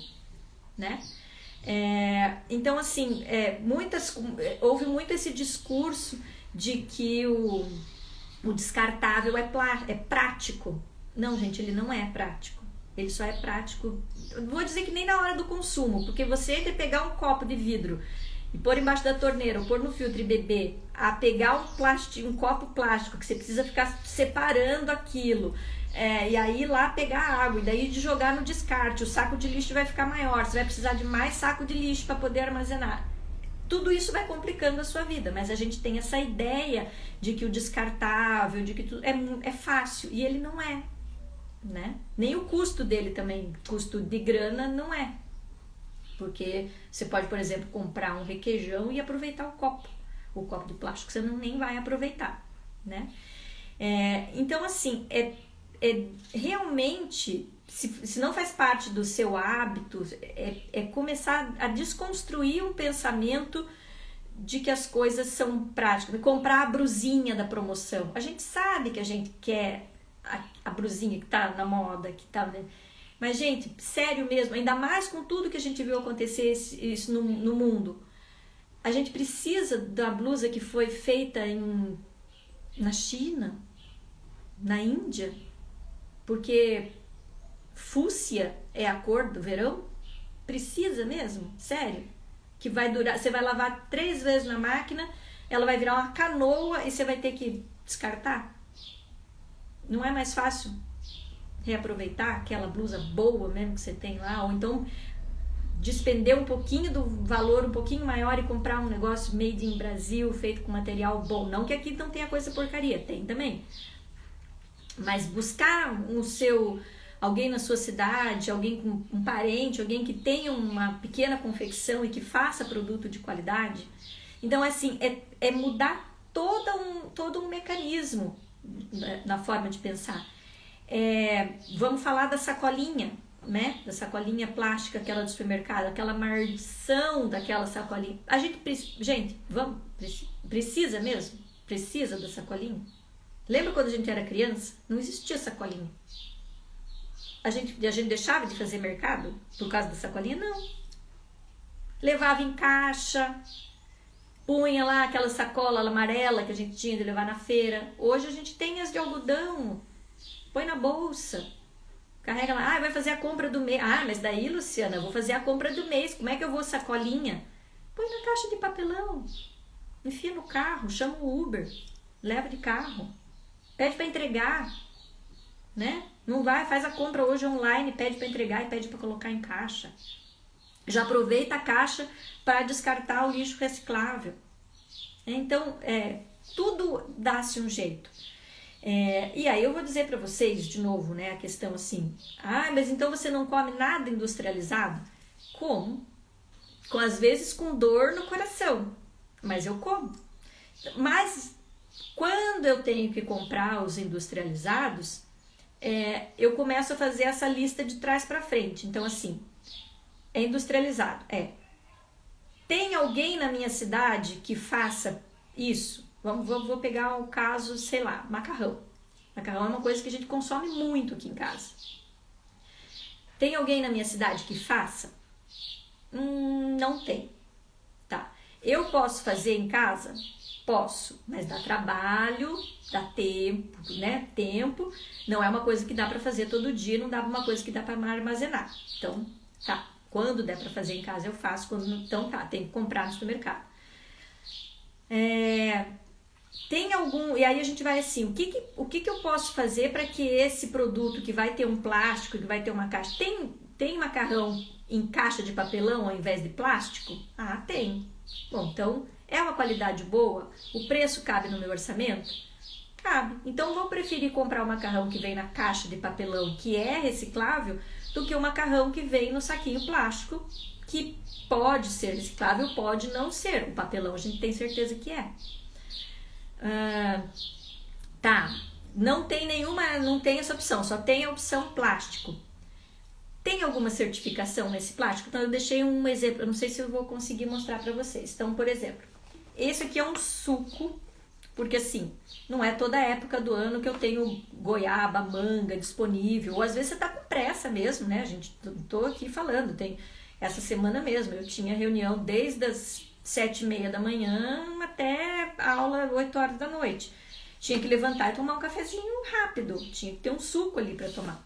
né? Então, assim, houve muito esse discurso de que o descartável é prático. Não, gente, ele não é prático. Ele só é prático, vou dizer que nem na hora do consumo, porque você ter pegar um copo de vidro e pôr embaixo da torneira, ou pôr no filtro e beber, a pegar um copo plástico, que você precisa ficar separando aquilo, e aí lá pegar água, e daí de jogar no descarte, o saco de lixo vai ficar maior, você vai precisar de mais saco de lixo para poder armazenar. tudo isso vai complicando a sua vida, mas a gente tem essa ideia de que o descartável, de que tudo é fácil, e ele não é, né? Nem o custo dele também, custo de grana, não é. Porque você pode, por exemplo, comprar um requeijão e aproveitar o copo de plástico você nem vai aproveitar, né? Então, assim, realmente, se não faz parte do seu hábito, começar a desconstruir um pensamento de que as coisas são práticas. Comprar a brusinha da promoção. A gente sabe que a gente quer a brusinha que tá na moda, que tá... Mas, gente, sério mesmo, ainda mais com tudo que a gente viu acontecer isso no mundo. A gente precisa da blusa que foi feita na China, na Índia, porque fúcsia é a cor do verão? Precisa mesmo? Sério? Que vai durar, você vai lavar 3 vezes na máquina, ela vai virar uma canoa e você vai ter que descartar? Não é mais fácil reaproveitar aquela blusa boa mesmo que você tem lá? Ou então despender um pouquinho do valor, um pouquinho maior, e comprar um negócio made in Brasil, feito com material bom? Não que aqui não tenha coisa porcaria, tem também. Mas buscar alguém na sua cidade, alguém com um parente, alguém que tenha uma pequena confecção e que faça produto de qualidade. Então, assim, é mudar todo um mecanismo na forma de pensar. Vamos falar da sacolinha, né? Da sacolinha plástica, aquela do supermercado, aquela maldição daquela sacolinha. Precisa mesmo? Precisa da sacolinha? Lembra quando a gente era criança? Não existia sacolinha. A gente deixava de fazer mercado por causa da sacolinha? Não. Levava em caixa, punha lá aquela sacola amarela que a gente tinha de levar na feira. Hoje a gente tem as de algodão. Põe na bolsa. Carrega lá. Vai fazer a compra do mês. Mas daí, Luciana, eu vou fazer a compra do mês. Como é que eu vou sacolinha? Põe na caixa de papelão. Enfia no carro. Chama o Uber. Leva de carro. Pede para entregar, né? Não faz a compra hoje online, pede para entregar e pede para colocar em caixa. Já aproveita a caixa para descartar o lixo reciclável. Então, tudo dá-se um jeito. E aí eu vou dizer para vocês de novo, né, a questão assim, mas então você não come nada industrializado? Como? Às vezes com dor no coração, mas eu como. Mas quando eu tenho que comprar os industrializados, eu começo a fazer essa lista de trás para frente. Então, assim, é industrializado. Tem alguém na minha cidade que faça isso? Vou pegar o caso, sei lá, macarrão. Macarrão é uma coisa que a gente consome muito aqui em casa. Tem alguém na minha cidade que faça? Não tem. Tá. Eu posso fazer em casa? Posso, mas dá trabalho, dá tempo, né? Tempo não é uma coisa que dá para fazer todo dia, não dá uma coisa que dá para armazenar. Então, tá. Quando der para fazer em casa eu faço, quando não, então tá, tem que comprar no supermercado. Tem algum, e aí a gente vai assim, o que eu posso fazer para que esse produto que vai ter um plástico, que vai ter uma caixa, tem macarrão em caixa de papelão ao invés de plástico? Tem. Bom, então é uma qualidade boa? O preço cabe no meu orçamento? Cabe. Então vou preferir comprar o macarrão que vem na caixa de papelão, que é reciclável, do que o macarrão que vem no saquinho plástico, que pode ser reciclável, pode não ser. O papelão a gente tem certeza que é. Não tem essa opção, só tem a opção plástico. Tem alguma certificação nesse plástico? Então eu deixei um exemplo, eu não sei se eu vou conseguir mostrar para vocês. Então, por exemplo, esse aqui é um suco, porque assim, não é toda época do ano que eu tenho goiaba, manga disponível, ou às vezes você tá com pressa mesmo, né? Tô aqui falando, tem essa semana mesmo, eu tinha reunião desde as 7h30 da manhã até a aula 8 horas da noite. Tinha que levantar e tomar um cafezinho rápido, tinha que ter um suco ali para tomar.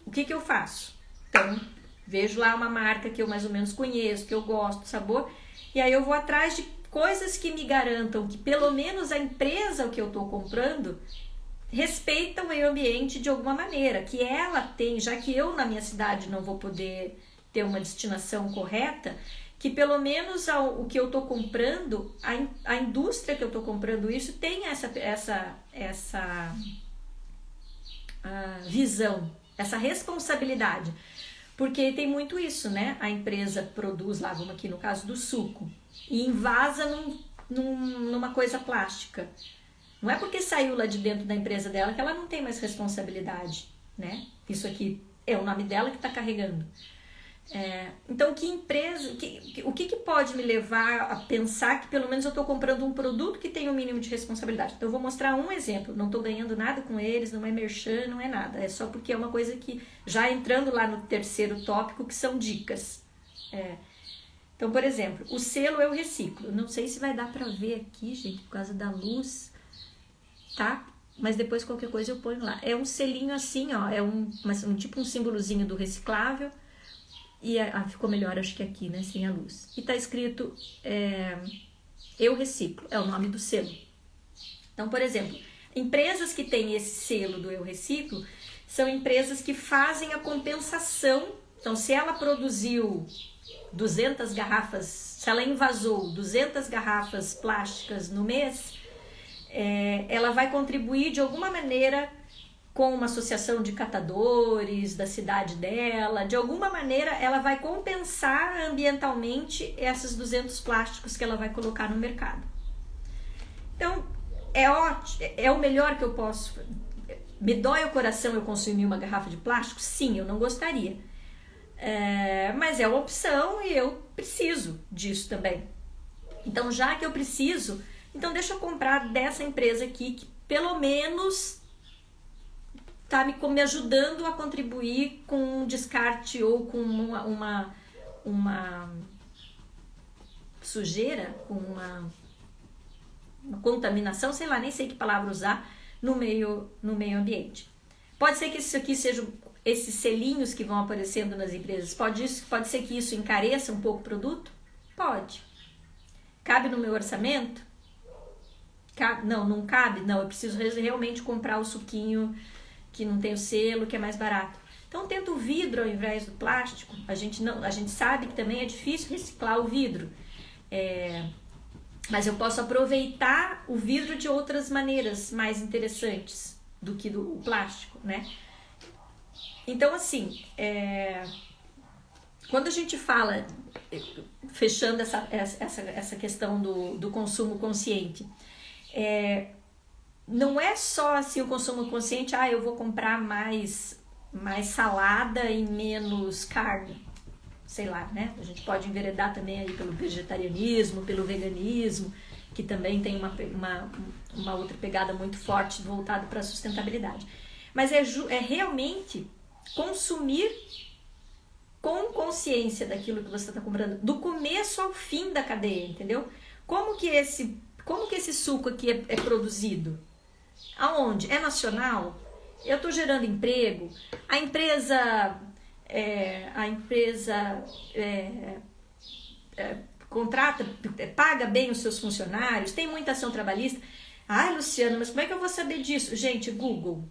O que eu faço? Então, vejo lá uma marca que eu mais ou menos conheço, que eu gosto do sabor, e aí eu vou atrás de coisas que me garantam que pelo menos a empresa que eu estou comprando respeita o meio ambiente de alguma maneira, que ela tem, já que eu na minha cidade não vou poder ter uma destinação correta, que pelo menos o que eu estou comprando, a indústria que eu estou comprando isso tem essa visão, essa responsabilidade. Porque tem muito isso, né? A empresa produz lá, vamos aqui no caso do suco, e invasa numa coisa plástica. Não é porque saiu lá de dentro da empresa dela que ela não tem mais responsabilidade, né? Isso aqui é o nome dela que está carregando. Então, o que pode me levar a pensar que pelo menos eu estou comprando um produto que tem um mínimo de responsabilidade? Então, eu vou mostrar um exemplo. Não estou ganhando nada com eles, não é merchan, não é nada. É só porque é uma coisa que, já entrando lá no terceiro tópico, que são dicas. Então, por exemplo, o selo Eu Reciclo. Não sei se vai dar para ver aqui, gente, por causa da luz, tá? Mas depois qualquer coisa eu ponho lá. É um selinho assim, ó, tipo um símbolozinho do reciclável. E ficou melhor, acho que aqui, né, sem a luz. E tá escrito Eu Reciclo, é o nome do selo. Então, por exemplo, empresas que têm esse selo do Eu Reciclo são empresas que fazem a compensação. Então, se ela produziu 200 garrafas, se ela invasou 200 garrafas plásticas no mês, ela vai contribuir de alguma maneira com uma associação de catadores da cidade dela, de alguma maneira ela vai compensar ambientalmente esses 200 plásticos que ela vai colocar no mercado. Então, é ótimo, é o melhor que eu posso. Me dói o coração eu consumir uma garrafa de plástico? Sim, eu não gostaria. Mas é uma opção e eu preciso disso também. Então, já que eu preciso, então deixa eu comprar dessa empresa aqui que pelo menos tá me ajudando a contribuir com um descarte ou com uma sujeira, com uma contaminação, sei lá, nem sei que palavra usar, no meio ambiente. Pode ser que isso aqui seja esses selinhos que vão aparecendo nas empresas. Pode ser que isso encareça um pouco o produto? Pode. Cabe no meu orçamento? Não cabe? Não, eu preciso realmente comprar o suquinho que não tem o selo, que é mais barato. Então, tenta o vidro ao invés do plástico. A gente sabe que também é difícil reciclar o vidro. Mas eu posso aproveitar o vidro de outras maneiras mais interessantes do que o plástico, né? Então, assim, quando a gente fala, fechando essa questão do consumo consciente, não é só assim o consumo consciente, eu vou comprar mais salada e menos carne, sei lá, né? A gente pode enveredar também aí pelo vegetarianismo, pelo veganismo, que também tem uma outra pegada muito forte voltada para a sustentabilidade. Mas é realmente consumir com consciência daquilo que você está comprando, do começo ao fim da cadeia, entendeu? Como que esse suco aqui é produzido? Aonde? É nacional? Eu estou gerando emprego? A empresa contrata, paga bem os seus funcionários? Tem muita ação trabalhista? Ai, Luciana, mas como é que eu vou saber disso? Gente, Google.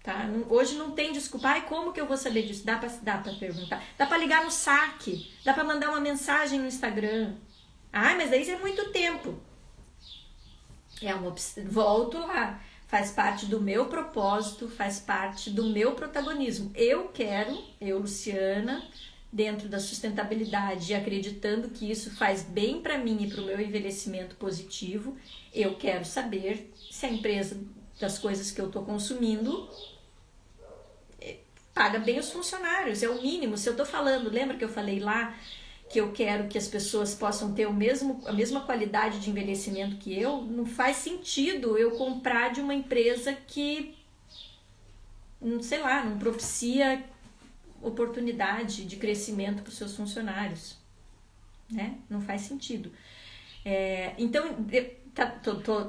Tá? Hoje não tem desculpa. Como que eu vou saber disso? Dá para perguntar. Dá para ligar no saque. Dá para mandar uma mensagem no Instagram. Mas daí é muito tempo. Volto lá. Faz parte do meu propósito, faz parte do meu protagonismo. Eu, Luciana, dentro da sustentabilidade, acreditando que isso faz bem para mim e para o meu envelhecimento positivo, eu quero saber se a empresa das coisas que eu estou consumindo paga bem os funcionários, é o mínimo. Se eu estou falando, lembra que eu falei lá que eu quero que as pessoas possam ter a mesma qualidade de envelhecimento que eu, não faz sentido eu comprar de uma empresa que, sei lá, não propicia oportunidade de crescimento para os seus funcionários, né? Não faz sentido. Então,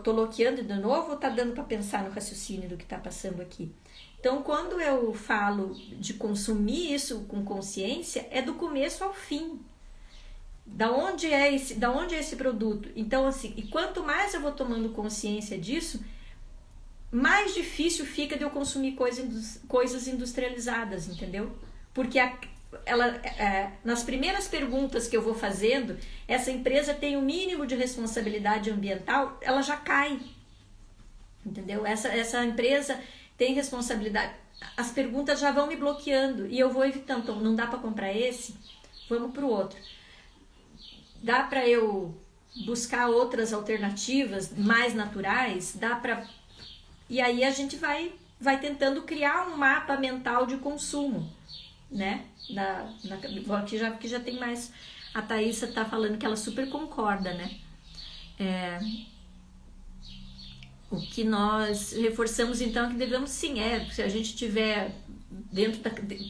tô loqueando de novo ou tá dando para pensar no raciocínio do que está passando aqui? Então, quando eu falo de consumir isso com consciência, é do começo ao fim. Da onde é esse produto? Então, assim, e quanto mais eu vou tomando consciência disso, mais difícil fica de eu consumir coisas industrializadas, entendeu? Porque nas primeiras perguntas que eu vou fazendo, essa empresa tem o mínimo de responsabilidade ambiental, ela já cai, entendeu? Essa empresa tem responsabilidade, as perguntas já vão me bloqueando e eu vou evitando. Então, não dá para comprar esse, vamos para o outro. Dá para eu buscar outras alternativas mais naturais, dá para... E aí a gente vai tentando criar um mapa mental de consumo, né? Que já tem mais... A Thaísa tá falando que ela super concorda, né? O que nós reforçamos então é que devemos sim, se a gente tiver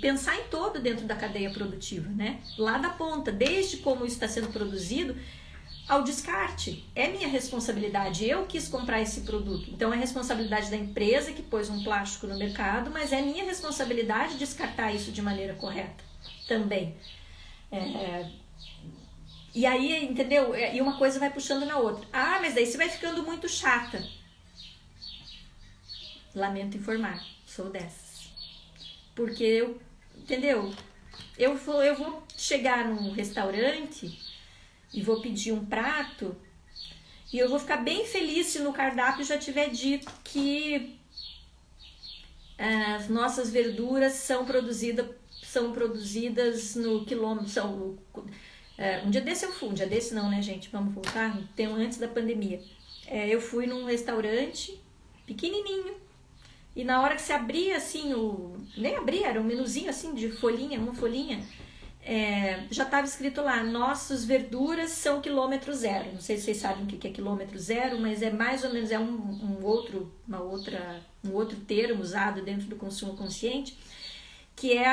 pensar em todo dentro da cadeia produtiva, né? Lá da ponta, desde como isso está sendo produzido ao descarte. É minha responsabilidade, eu quis comprar esse produto. Então é responsabilidade da empresa que pôs um plástico no mercado, mas é minha responsabilidade descartar isso de maneira correta também. E aí, entendeu? E uma coisa vai puxando na outra. Ah, mas daí você vai ficando muito chata. Lamento informar, sou dessas. Porque entendeu? Eu vou chegar num restaurante e vou pedir um prato e eu vou ficar bem feliz se no cardápio já tiver dito que as nossas verduras são produzidas no quilômetro. Um dia desse eu fui, um dia desse não, né, gente? Vamos voltar, antes da pandemia. Eu fui num restaurante pequenininho e na hora que se abria assim, nem abria, era um menuzinho assim de folhinha, uma folhinha, já estava escrito lá, nossas verduras são quilômetro zero. Não sei se vocês sabem o que é quilômetro zero, mas é mais ou menos um outro termo usado dentro do consumo consciente, que é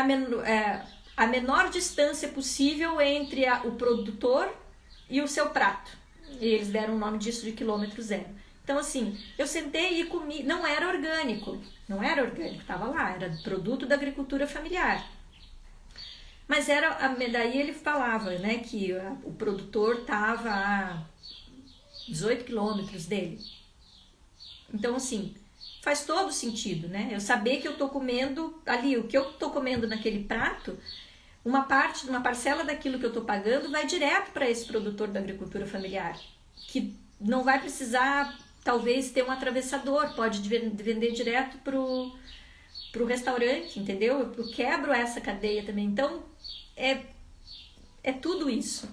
a menor distância possível entre o produtor e o seu prato. E eles deram o nome disso de quilômetro zero. Então, assim, eu sentei e comi, não era orgânico, estava lá, era produto da agricultura familiar. Mas daí ele falava, né, que o produtor estava a 18 quilômetros dele. Então, assim, faz todo sentido, né? Eu saber que eu estou comendo ali, o que eu estou comendo naquele prato, uma parcela daquilo que eu estou pagando vai direto para esse produtor da agricultura familiar, que não vai precisar, talvez, ter um atravessador, pode vender direto pro restaurante, entendeu? Eu quebro essa cadeia também. Então, é tudo isso.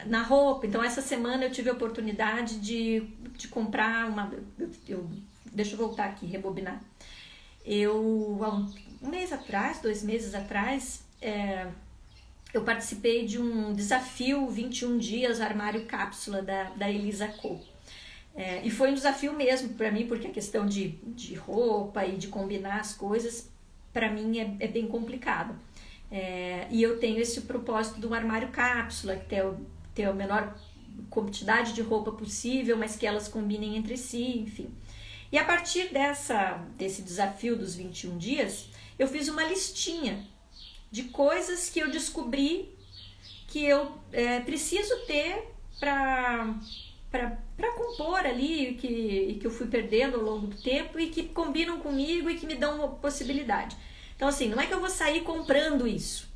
Na roupa, então essa semana eu tive a oportunidade de comprar deixa eu voltar aqui, rebobinar. Há um mês atrás, 2 meses atrás, eu participei de um desafio 21 dias armário cápsula da Elisa Co. E foi um desafio mesmo para mim, porque a questão de roupa e de combinar as coisas, para mim é bem complicado. E eu tenho esse propósito do armário cápsula, que ter a menor quantidade de roupa possível, mas que elas combinem entre si, enfim. E a partir desse desafio dos 21 dias, eu fiz uma listinha de coisas que eu descobri que eu preciso ter para compor ali, que eu fui perdendo ao longo do tempo e que combinam comigo e que me dão uma possibilidade. Então, assim, não é que eu vou sair comprando isso,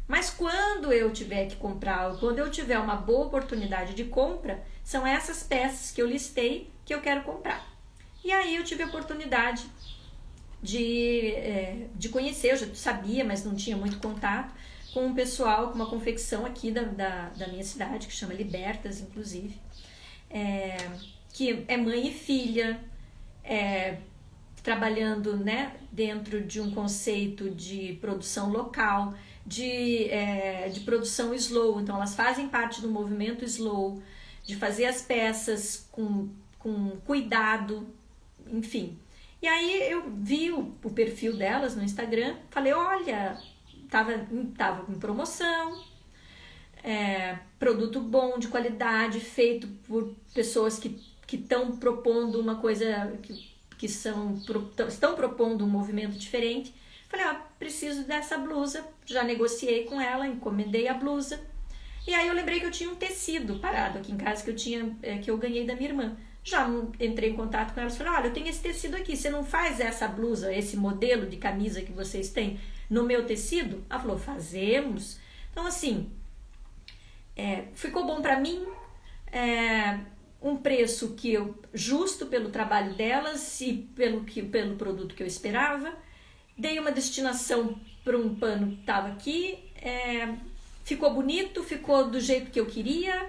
mas quando eu tiver que comprar, ou quando eu tiver uma boa oportunidade de compra, são essas peças que eu listei que eu quero comprar. E aí eu tive a oportunidade de conhecer, eu já sabia, mas não tinha muito contato, com um pessoal, com uma confecção aqui da minha cidade, que chama Libertas, inclusive, que é mãe e filha, trabalhando, né, dentro de um conceito de produção local, de produção slow. Então elas fazem parte do movimento slow, de fazer as peças com cuidado, enfim. E aí eu vi o perfil delas no Instagram, falei, olha, tava em promoção, produto bom, de qualidade, feito por pessoas que estão propondo uma coisa, que estão propondo um movimento diferente. Falei, preciso dessa blusa, já negociei com ela, encomendei a blusa. E aí eu lembrei que eu tinha um tecido parado aqui em casa que eu ganhei da minha irmã. Já entrei em contato com elas e falei, olha, eu tenho esse tecido aqui, você não faz essa blusa, esse modelo de camisa que vocês têm no meu tecido? Ela falou, fazemos. Então, assim, ficou bom para mim, um preço que justo pelo trabalho delas e pelo produto que eu esperava. Dei uma destinação para um pano que estava aqui, ficou bonito, ficou do jeito que eu queria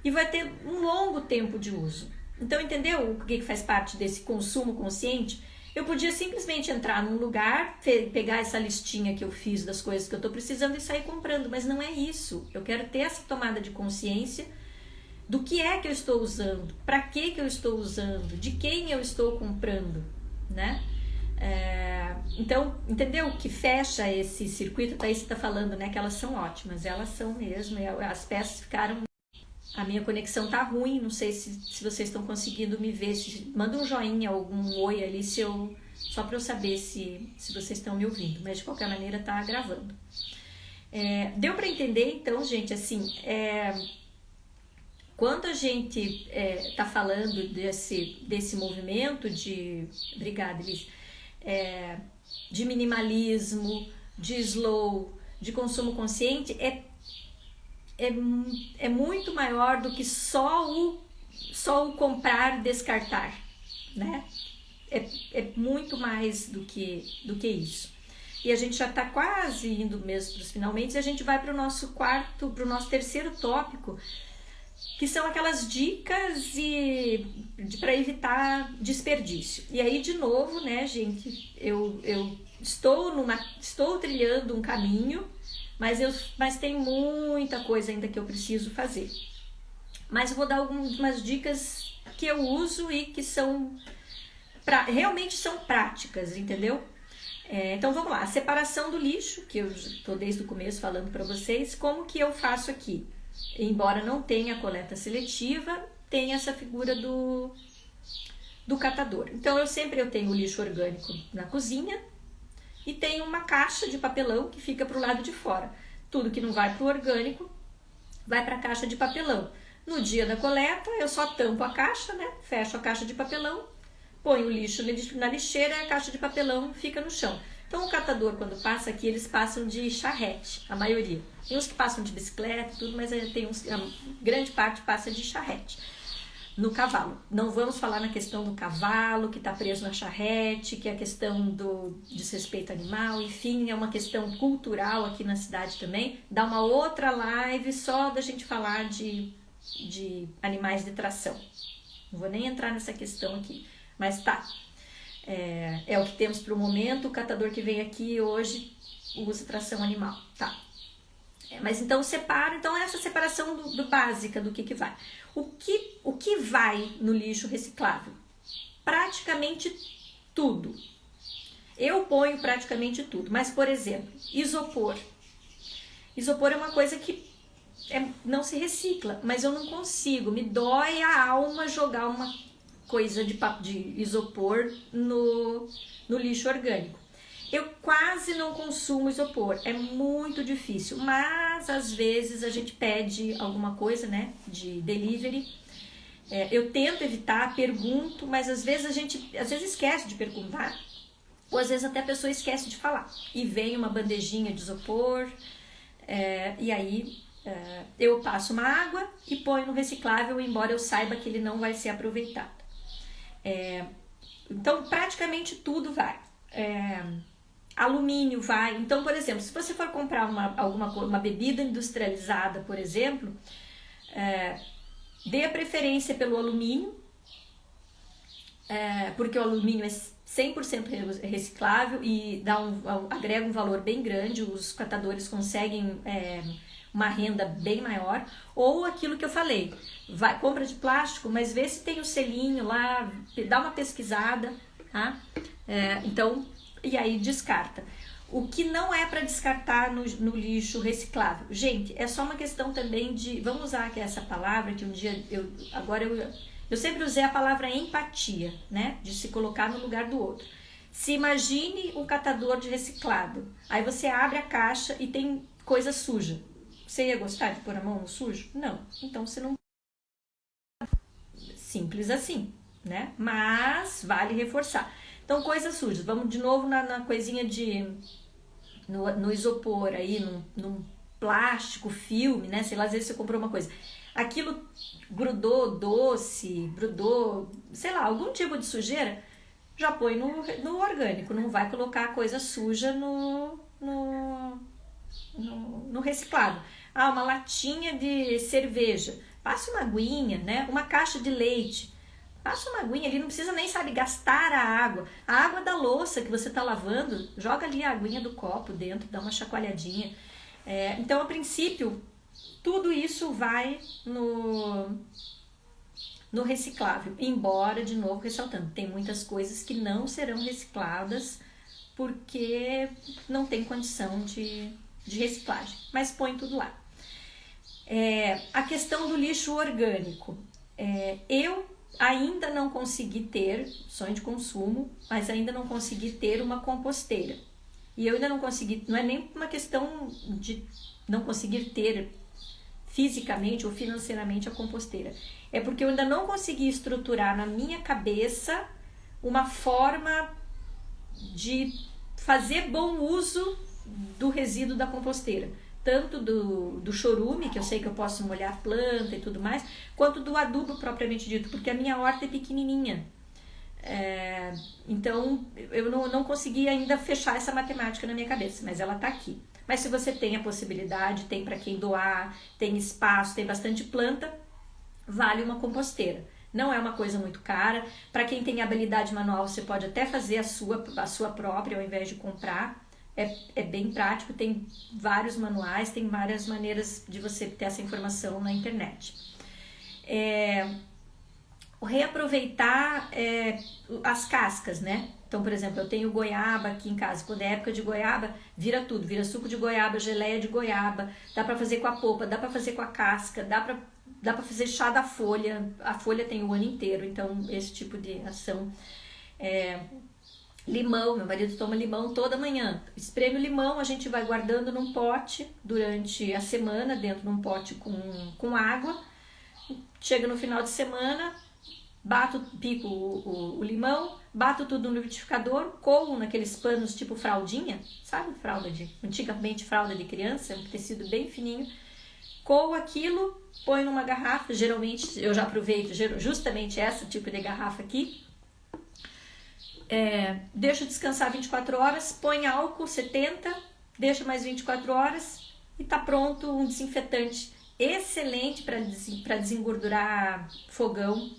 e vai ter um longo tempo de uso. Então, entendeu o que faz parte desse consumo consciente? Eu podia simplesmente entrar num lugar, pegar essa listinha que eu fiz das coisas que eu estou precisando e sair comprando, mas não é isso. Eu quero ter essa tomada de consciência do que é que eu estou usando, para que eu estou usando, de quem eu estou comprando, né? Então, entendeu que fecha esse circuito? Daí você está falando, né, que elas são ótimas, elas são mesmo, as peças ficaram... A minha conexão tá ruim, não sei se vocês estão conseguindo me ver, manda um joinha, algum oi ali, só para eu saber se vocês estão me ouvindo, mas de qualquer maneira tá gravando. Deu para entender então, gente, assim, quando a gente tá falando desse movimento de... Obrigada, Elis. De minimalismo, de slow, de consumo consciente, é muito maior do que só o comprar e descartar, né? É muito mais do que isso. E a gente já está quase indo mesmo para os finalmente, e a gente vai para o nosso terceiro tópico, que são aquelas dicas para evitar desperdício. E aí, de novo, né, gente, eu estou trilhando um caminho, mas tem muita coisa ainda que eu preciso fazer. Mas eu vou dar algumas dicas que eu uso e que realmente são práticas, entendeu? Então vamos lá, a separação do lixo, que eu estou desde o começo falando para vocês, como que eu faço aqui? Embora não tenha coleta seletiva, tem essa figura do catador. Então eu tenho o lixo orgânico na cozinha, e tem uma caixa de papelão que fica para o lado de fora. Tudo que não vai para o orgânico vai para a caixa de papelão. No dia da coleta, eu só tampo a caixa, né? Fecho a caixa de papelão, ponho o lixo na lixeira e a caixa de papelão fica no chão. Então, o catador, quando passa aqui, eles passam de charrete, a maioria. Tem uns que passam de bicicleta, tudo, mas a grande parte passa de charrete. No cavalo. Não vamos falar na questão do cavalo que está preso na charrete, que é a questão do desrespeito animal, enfim, é uma questão cultural aqui na cidade também. Dá uma outra live só da gente falar de animais de tração. Não vou nem entrar nessa questão aqui, mas tá. É o que temos para o momento. O catador que vem aqui hoje usa tração animal, tá? Mas então essa separação do básica do que vai. O que vai no lixo reciclável? Praticamente tudo. Eu ponho praticamente tudo, mas por exemplo, isopor. Isopor é uma coisa que não se recicla, mas eu não consigo, me dói a alma jogar uma coisa de isopor no lixo orgânico. Eu quase não consumo isopor, é muito difícil, mas às vezes a gente pede alguma coisa, né, de delivery. Eu tento evitar, pergunto, mas às vezes a gente esquece de perguntar, ou às vezes até a pessoa esquece de falar. E vem uma bandejinha de isopor, e aí eu passo uma água e ponho no reciclável, embora eu saiba que ele não vai ser aproveitado. Então praticamente tudo vai. Alumínio vai. Então, por exemplo, se você for comprar uma bebida industrializada, por exemplo, dê a preferência pelo alumínio, porque o alumínio é 100% reciclável e agrega um valor bem grande, os catadores conseguem uma renda bem maior. Ou aquilo que eu falei, compra de plástico, mas vê se tem o selinho lá, dá uma pesquisada, tá? E aí descarta. O que não é para descartar no lixo reciclável? Gente, é só uma questão também de... Vamos usar aqui essa palavra que um dia... Eu sempre usei a palavra empatia, né? De se colocar no lugar do outro. Se imagine um catador de reciclado. Aí você abre a caixa e tem coisa suja. Você ia gostar de pôr a mão no sujo? Não. Então você não... Simples assim. né? Mas vale reforçar. Então, coisas sujas. Vamos de novo na coisinha no isopor aí, num plástico, filme, né? Sei lá, às vezes você comprou uma coisa. Aquilo grudou doce, grudou, sei lá, algum tipo de sujeira, já põe no orgânico. Não vai colocar coisa suja no reciclado. Ah, uma latinha de cerveja. Passa uma aguinha, né? Uma caixa de leite. Passa uma aguinha ali, não precisa nem, sabe, gastar a água. A água da louça que você tá lavando, joga ali a aguinha do copo dentro, dá uma chacoalhadinha. Então, a princípio, tudo isso vai no reciclável. Embora, de novo, ressaltando, tem muitas coisas que não serão recicladas porque não tem condição de reciclagem. Mas põe tudo lá. A questão do lixo orgânico. Eu ainda não consegui ter, sonho de consumo, mas ainda não consegui ter uma composteira. E eu ainda não consegui, não é nem uma questão de não conseguir ter fisicamente ou financeiramente a composteira. É porque eu ainda não consegui estruturar na minha cabeça uma forma de fazer bom uso do resíduo da composteira. Tanto do chorume, que eu sei que eu posso molhar a planta e tudo mais, quanto do adubo propriamente dito, porque a minha horta é pequenininha. Então, eu não consegui ainda fechar essa matemática na minha cabeça, mas ela está aqui. Mas se você tem a possibilidade, tem para quem doar, tem espaço, tem bastante planta, vale uma composteira. Não é uma coisa muito cara. Para quem tem habilidade manual, você pode até fazer a sua própria ao invés de comprar. É bem prático, tem vários manuais, tem várias maneiras de você ter essa informação na internet. Reaproveitar as cascas, né? Então, por exemplo, eu tenho goiaba aqui em casa. Quando é época de goiaba, vira tudo. Vira suco de goiaba, geleia de goiaba. Dá pra fazer com a polpa, dá pra fazer com a casca, dá pra fazer chá da folha. A folha tem o ano inteiro, então esse tipo de ação. Limão, meu marido toma limão toda manhã. Espreme o limão, a gente vai guardando num pote durante a semana, dentro de um pote com água. Chega no final de semana, pico o limão, bato tudo no liquidificador, coo naqueles panos tipo fraldinha, sabe? Antigamente fralda de criança, um tecido bem fininho. Coo aquilo, põe numa garrafa, geralmente eu já aproveito justamente esse tipo de garrafa aqui. Deixa descansar 24 horas, põe álcool 70, deixa mais 24 horas e tá pronto um desinfetante excelente para desengordurar fogão,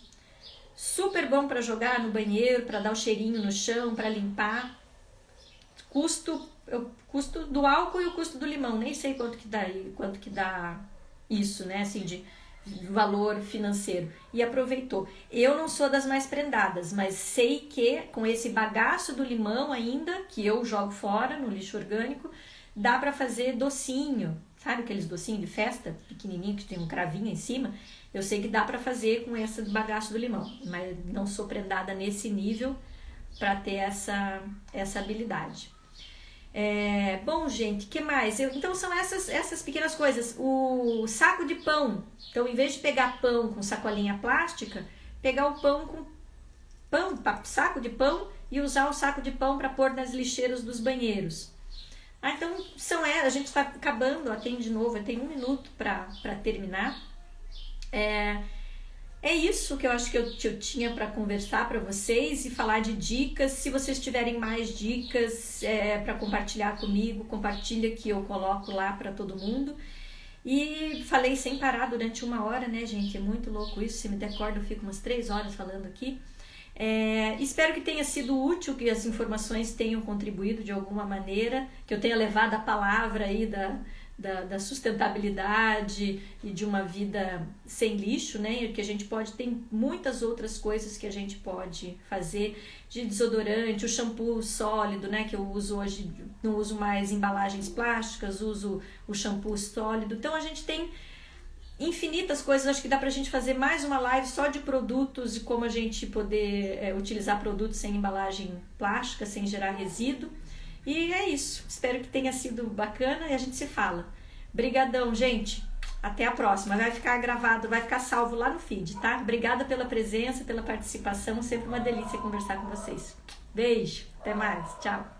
super bom para jogar no banheiro, para dar o cheirinho no chão, para limpar. Custo do álcool e o custo do limão, nem sei quanto que dá isso, né, assim, de valor financeiro, e aproveitou. Eu não sou das mais prendadas, mas sei que com esse bagaço do limão ainda, que eu jogo fora no lixo orgânico, dá para fazer docinho, sabe aqueles docinhos de festa, pequenininho, que tem um cravinho em cima? Eu sei que dá para fazer com esse bagaço do limão, mas não sou prendada nesse nível para ter essa habilidade. Bom, gente, o que mais? Então são essas pequenas coisas. O saco de pão. Então, em vez de pegar pão com sacolinha plástica, pegar o pão com saco de pão e usar o saco de pão para pôr nas lixeiras dos banheiros. Então, a gente está acabando, de novo, tem 1 minuto para terminar. É isso que eu acho que eu tinha para conversar para vocês e falar de dicas. Se vocês tiverem mais dicas para compartilhar comigo, compartilha que eu coloco lá para todo mundo. E falei sem parar durante 1 hora, né, gente? É muito louco isso. Se me der corda, eu fico umas 3 horas falando aqui. Espero que tenha sido útil, que as informações tenham contribuído de alguma maneira, que eu tenha levado a palavra aí da sustentabilidade e de uma vida sem lixo, né? E que a gente tem muitas outras coisas que a gente pode fazer, de desodorante, o shampoo sólido, né? Que eu uso hoje, não uso mais embalagens plásticas, uso o shampoo sólido. Então a gente tem infinitas coisas. Acho que dá pra gente fazer mais uma live só de produtos e como a gente poder utilizar produtos sem embalagem plástica, sem gerar resíduo. E é isso. Espero que tenha sido bacana e a gente se fala. Brigadão, gente. Até a próxima. Vai ficar gravado, vai ficar salvo lá no feed, tá? Obrigada pela presença, pela participação. Sempre uma delícia conversar com vocês. Beijo, até mais. Tchau.